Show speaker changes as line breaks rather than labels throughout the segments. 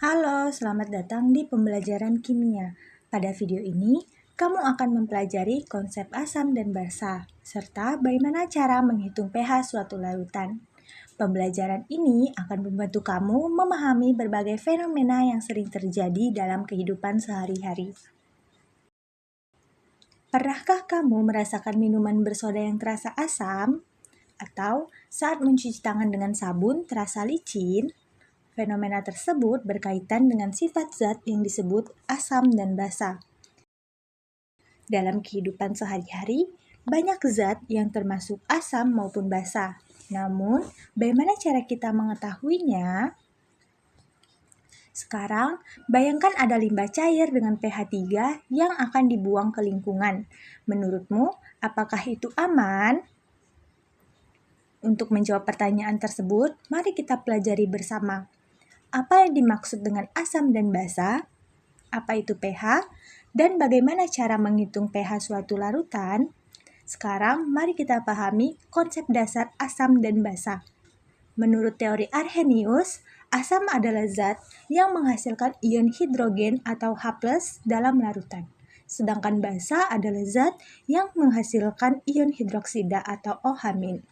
Halo, selamat datang di pembelajaran kimia. Pada video ini, kamu akan mempelajari konsep asam dan basa, serta bagaimana cara menghitung pH suatu larutan. Pembelajaran ini akan membantu kamu memahami berbagai fenomena yang sering terjadi dalam kehidupan sehari-hari. Pernahkah kamu merasakan minuman bersoda yang terasa asam? Atau saat mencuci tangan dengan sabun terasa licin? Fenomena tersebut berkaitan dengan sifat zat yang disebut asam dan basa. Dalam kehidupan sehari-hari, banyak zat yang termasuk asam maupun basa. Namun, bagaimana cara kita mengetahuinya? Sekarang, bayangkan ada limbah cair dengan pH 3 yang akan dibuang ke lingkungan. Menurutmu, apakah itu aman? Untuk menjawab pertanyaan tersebut, mari kita pelajari bersama. Apa yang dimaksud dengan asam dan basa? Apa itu pH? Dan bagaimana cara menghitung pH suatu larutan? Sekarang, mari kita pahami konsep dasar asam dan basa. Menurut teori Arrhenius, asam adalah zat yang menghasilkan ion hidrogen atau H+ dalam larutan. Sedangkan basa adalah zat yang menghasilkan ion hidroksida atau OH-.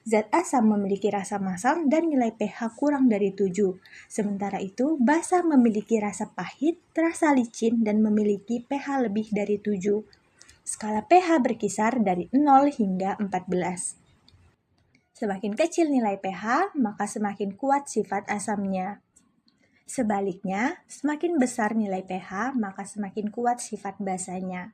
Zat asam memiliki rasa masam dan nilai pH kurang dari 7. Sementara itu, basa memiliki rasa pahit, terasa licin, dan memiliki pH lebih dari 7. Skala pH berkisar dari 0 hingga 14. Semakin kecil nilai pH, maka semakin kuat sifat asamnya. Sebaliknya, semakin besar nilai pH, maka semakin kuat sifat basanya.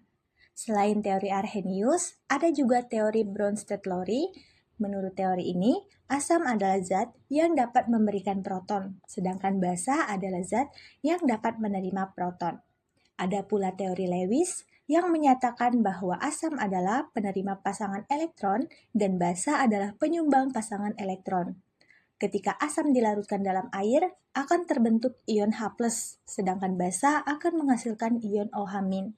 Selain teori Arrhenius, ada juga teori Bronsted-Lowry. Menurut teori ini, asam adalah zat yang dapat memberikan proton, sedangkan basa adalah zat yang dapat menerima proton. Ada pula teori Lewis yang menyatakan bahwa asam adalah penerima pasangan elektron dan basa adalah penyumbang pasangan elektron. Ketika asam dilarutkan dalam air, akan terbentuk ion H+, sedangkan basa akan menghasilkan ion OH-.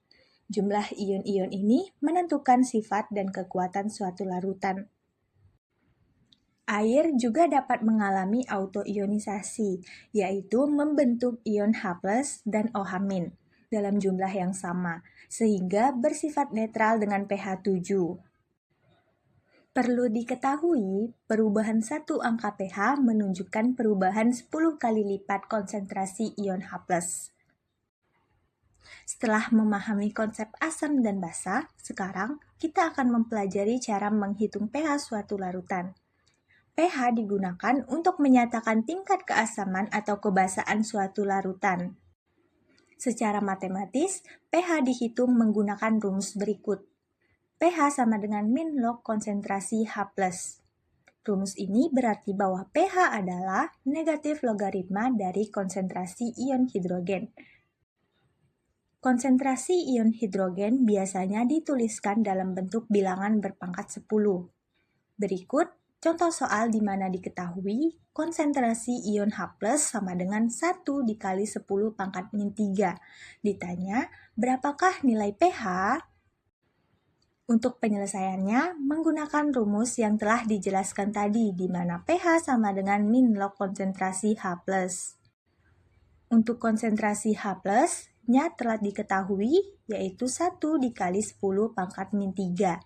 Jumlah ion-ion ini menentukan sifat dan kekuatan suatu larutan. Air juga dapat mengalami autoionisasi, yaitu membentuk ion H+ dan OH- dalam jumlah yang sama, sehingga bersifat netral dengan pH 7. Perlu diketahui, perubahan satu angka pH menunjukkan perubahan 10 kali lipat konsentrasi ion H+. Setelah memahami konsep asam dan basa, sekarang kita akan mempelajari cara menghitung pH suatu larutan. pH digunakan untuk menyatakan tingkat keasaman atau kebasaan suatu larutan. Secara matematis, pH dihitung menggunakan rumus berikut. pH sama dengan min log konsentrasi H+. Rumus ini berarti bahwa pH adalah negatif logaritma dari konsentrasi ion hidrogen. Konsentrasi ion hidrogen biasanya dituliskan dalam bentuk bilangan berpangkat 10. Berikut contoh soal di mana diketahui konsentrasi ion H+ sama dengan 1 dikali 10 pangkat min 3. Ditanya, berapakah nilai pH? Untuk penyelesaiannya, menggunakan rumus yang telah dijelaskan tadi, di mana pH sama dengan min log konsentrasi H+. Untuk konsentrasi H+-nya telah diketahui, yaitu 1 dikali 10 pangkat min 3.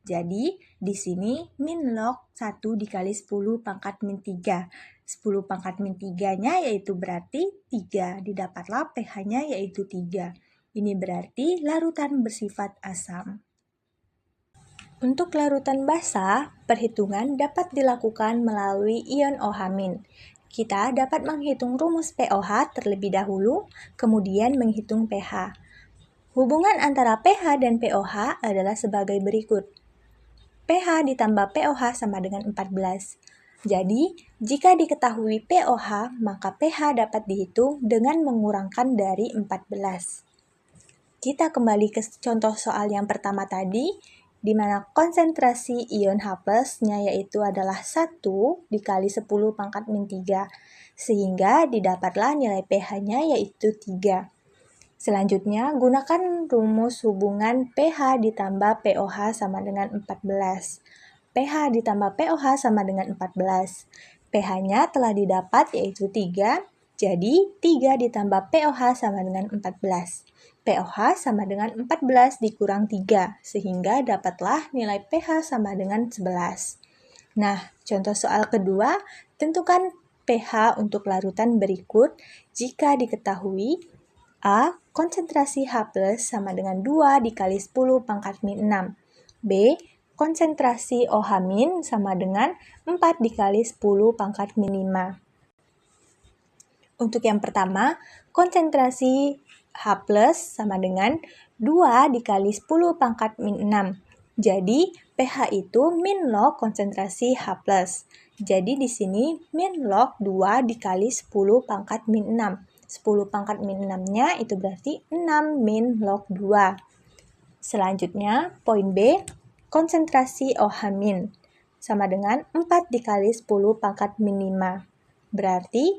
Jadi, di sini min log 1 dikali 10 pangkat min 3. 10 pangkat min 3-nya yaitu berarti 3. Didapatlah pH-nya yaitu 3. Ini berarti larutan bersifat asam. Untuk larutan basa, perhitungan dapat dilakukan melalui ion OH-. Kita dapat menghitung rumus POH terlebih dahulu, kemudian menghitung pH. Hubungan antara pH dan POH adalah sebagai berikut. pH ditambah POH sama dengan 14. Jadi, jika diketahui POH, maka pH dapat dihitung dengan mengurangkan dari 14. Kita kembali ke contoh soal yang pertama tadi, di mana konsentrasi ion H+-nya yaitu adalah 1 dikali 10 pangkat min 3, sehingga didapatlah nilai pH-nya yaitu 3. Selanjutnya, gunakan rumus hubungan pH ditambah POH sama dengan 14. pH ditambah POH sama dengan 14. pH-nya telah didapat yaitu 3, Jadi, 3 ditambah POH sama dengan 14. POH sama dengan 14 dikurang 3, sehingga dapatlah nilai pH sama dengan 11. Nah, contoh soal kedua, tentukan pH untuk larutan berikut jika diketahui A. Konsentrasi H+ sama dengan 2 dikali 10 pangkat min 6. B. Konsentrasi OH- sama dengan 4 dikali 10 pangkat min 5. Untuk yang pertama, konsentrasi H+ sama dengan 2 dikali 10 pangkat min 6. Jadi, pH itu min log konsentrasi H+. Jadi, di sini min log 2 dikali 10 pangkat min 6. 10 pangkat min 6-nya itu berarti 6 min log 2. Selanjutnya, poin B, konsentrasi OH- sama dengan 4 dikali 10 pangkat min 5. Berarti,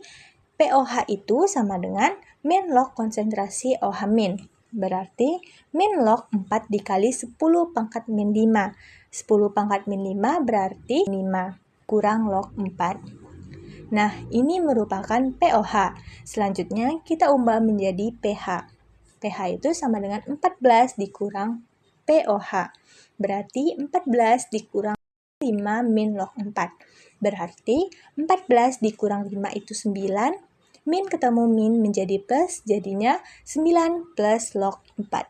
POH itu sama dengan min log konsentrasi OH-. Berarti min log 4 dikali 10 pangkat min 5. 10 pangkat min 5 berarti 5 kurang log 4. Nah, ini merupakan POH. Selanjutnya kita ubah menjadi pH. pH itu sama dengan 14 dikurang POH. Berarti 14 dikurang 5 min log 4. Berarti 14 dikurang 5 itu 9. Min ketemu min menjadi plus, jadinya 9 plus log 4.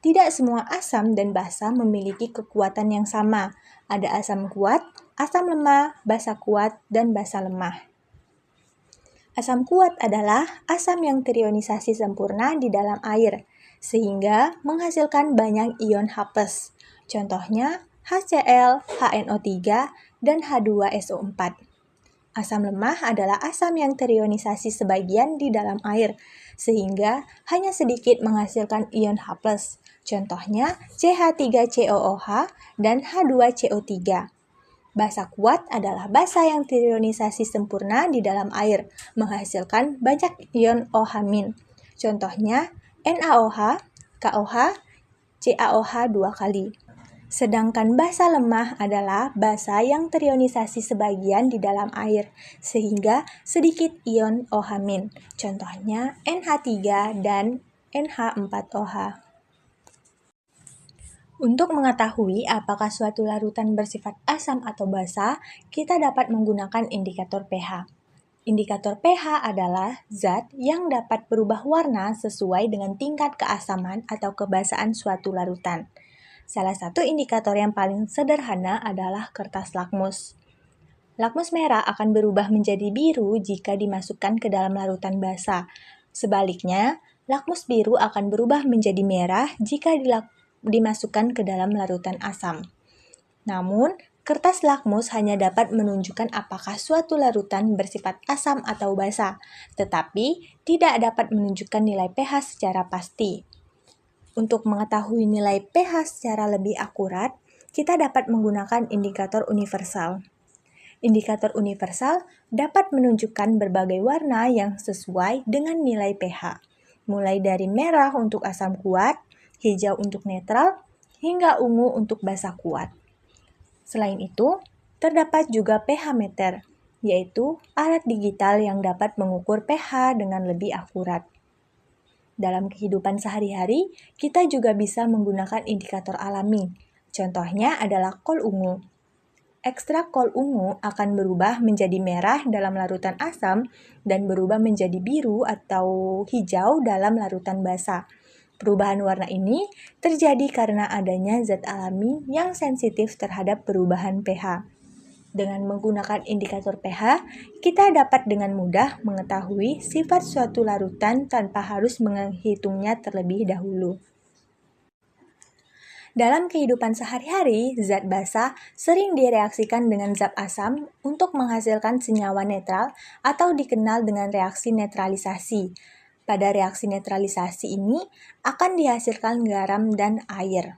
Tidak semua asam dan basa memiliki kekuatan yang sama. Ada asam kuat, asam lemah, basa kuat, dan basa lemah. Asam kuat adalah asam yang terionisasi sempurna di dalam air, sehingga menghasilkan banyak ion H+. Contohnya HCl, HNO3, dan H2SO4. Asam lemah adalah asam yang terionisasi sebagian di dalam air, sehingga hanya sedikit menghasilkan ion H+. Contohnya CH3COOH dan H2CO3. Basa kuat adalah basa yang terionisasi sempurna di dalam air, menghasilkan banyak ion OH-. Contohnya NaOH, KOH, CaOH 2 kali. Sedangkan basa lemah adalah basa yang terionisasi sebagian di dalam air, sehingga sedikit ion OH-. Contohnya NH3 dan NH4OH. Untuk mengetahui apakah suatu larutan bersifat asam atau basa, kita dapat menggunakan indikator pH. Indikator pH adalah zat yang dapat berubah warna sesuai dengan tingkat keasaman atau kebasaan suatu larutan. Salah satu indikator yang paling sederhana adalah kertas lakmus. Lakmus merah akan berubah menjadi biru jika dimasukkan ke dalam larutan basa. Sebaliknya, lakmus biru akan berubah menjadi merah jika dimasukkan ke dalam larutan asam. Namun, kertas lakmus hanya dapat menunjukkan apakah suatu larutan bersifat asam atau basa, tetapi tidak dapat menunjukkan nilai pH secara pasti. Untuk mengetahui nilai pH secara lebih akurat, kita dapat menggunakan indikator universal. Indikator universal dapat menunjukkan berbagai warna yang sesuai dengan nilai pH, mulai dari merah untuk asam kuat, hijau untuk netral, hingga ungu untuk basa kuat. Selain itu, terdapat juga pH meter, yaitu alat digital yang dapat mengukur pH dengan lebih akurat. Dalam kehidupan sehari-hari, kita juga bisa menggunakan indikator alami. Contohnya adalah kol ungu. Ekstrak kol ungu akan berubah menjadi merah dalam larutan asam dan berubah menjadi biru atau hijau dalam larutan basa. Perubahan warna ini terjadi karena adanya zat alami yang sensitif terhadap perubahan pH. Dengan menggunakan indikator pH, kita dapat dengan mudah mengetahui sifat suatu larutan tanpa harus menghitungnya terlebih dahulu. Dalam kehidupan sehari-hari, zat basa sering direaksikan dengan zat asam untuk menghasilkan senyawa netral atau dikenal dengan reaksi netralisasi. Pada reaksi netralisasi ini akan dihasilkan garam dan air.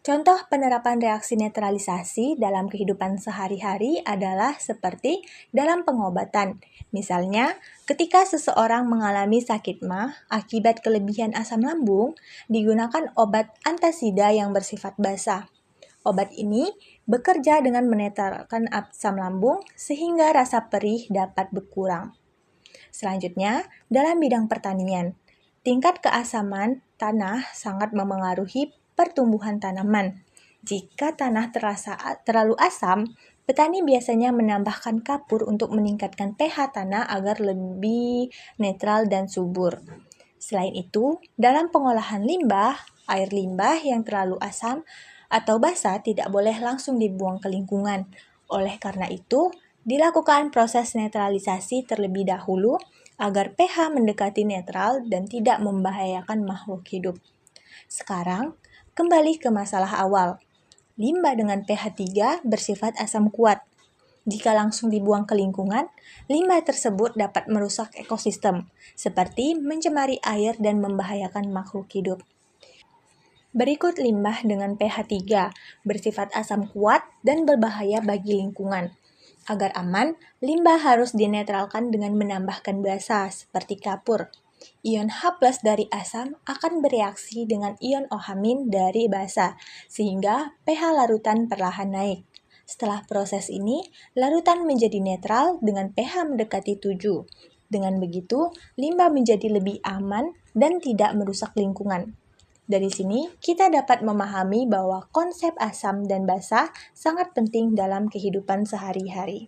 Contoh penerapan reaksi netralisasi dalam kehidupan sehari-hari adalah seperti dalam pengobatan. Misalnya, ketika seseorang mengalami sakit MAH akibat kelebihan asam lambung, digunakan obat antasida yang bersifat basa. Obat ini bekerja dengan menetralkan asam lambung sehingga rasa perih dapat berkurang. Selanjutnya, dalam bidang pertanian, tingkat keasaman tanah sangat memengaruhi pertumbuhan tanaman. Jika tanah terasa terlalu asam, petani biasanya menambahkan kapur untuk meningkatkan pH tanah agar lebih netral dan subur. Selain itu, dalam pengolahan limbah, air limbah yang terlalu asam atau basah tidak boleh langsung dibuang ke lingkungan. Oleh karena itu, dilakukan proses netralisasi terlebih dahulu agar pH mendekati netral dan tidak membahayakan makhluk hidup. Sekarang, kembali ke masalah awal. Limbah dengan pH 3 bersifat asam kuat. Jika langsung dibuang ke lingkungan, limbah tersebut dapat merusak ekosistem, seperti mencemari air dan membahayakan makhluk hidup. Berikut limbah dengan pH 3, bersifat asam kuat dan berbahaya bagi lingkungan. Agar aman, limbah harus dinetralkan dengan menambahkan basa seperti kapur. Ion H+ dari asam akan bereaksi dengan ion OH- dari basa, sehingga pH larutan perlahan naik. Setelah proses ini, larutan menjadi netral dengan pH mendekati 7. Dengan begitu, limbah menjadi lebih aman dan tidak merusak lingkungan. Dari sini, kita dapat memahami bahwa konsep asam dan basa sangat penting dalam kehidupan sehari-hari.